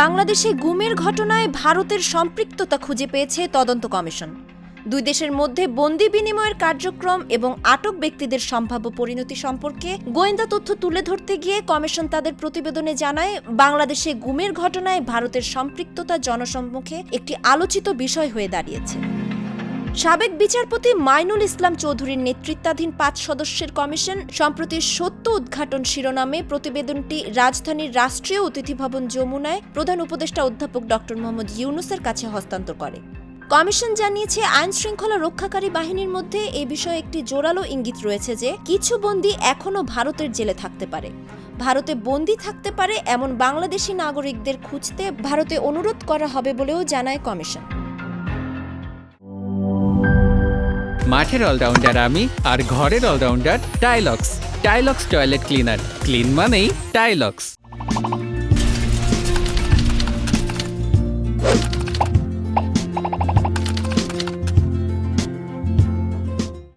বাংলাদেশে গুমের ঘটনায় ভারতের সম্পৃক্ততা খুঁজে পেয়েছে তদন্ত কমিশন। দুই দেশের মধ্যে বন্দি বিনিময়ের কার্যক্রম এবং আটক ব্যক্তিদের সম্ভাব্য পরিণতি সম্পর্কে গোয়েন্দা তথ্য তুলে ধরতে গিয়ে কমিশন তাদের প্রতিবেদনে জানায়, বাংলাদেশে গুমের ঘটনায় ভারতের সম্পৃক্ততা জনসম্মুখে একটি আলোচিত বিষয় হয়ে দাঁড়িয়েছে। সাবেক বিচারপতি মাইনুল ইসলাম চৌধুরীর নেতৃত্বাধীন ৫ সদস্যের কমিশন সম্প্রতি সত্য উদ্ঘাটন শিরোনামে প্রতিবেদনটি রাজধানীর রাষ্ট্রীয় অতিথি ভবন যমুনায় প্রধান উপদেষ্টা অধ্যাপক ড. মোহাম্মদ ইউনূসের কাছে হস্তান্তর করে। কমিশন জানিয়েছে, আইন শৃঙ্খলা রক্ষাকারী বাহিনীর মধ্যে এ বিষয়ে একটি জোরালো ইঙ্গিত রয়েছে যে কিছু বন্দী এখনও ভারতের জেলে থাকতে পারে। ভারতে বন্দী থাকতে পারে এমন বাংলাদেশি নাগরিকদের খুঁজতে ভারতে অনুরোধ করা হবে বলেও জানায় কমিশন। মাঠের অলরাউন্ডার আমি, আর ঘরের all rounder Tylox. Tylox toilet cleaner, clean মানেই টাইলক্স।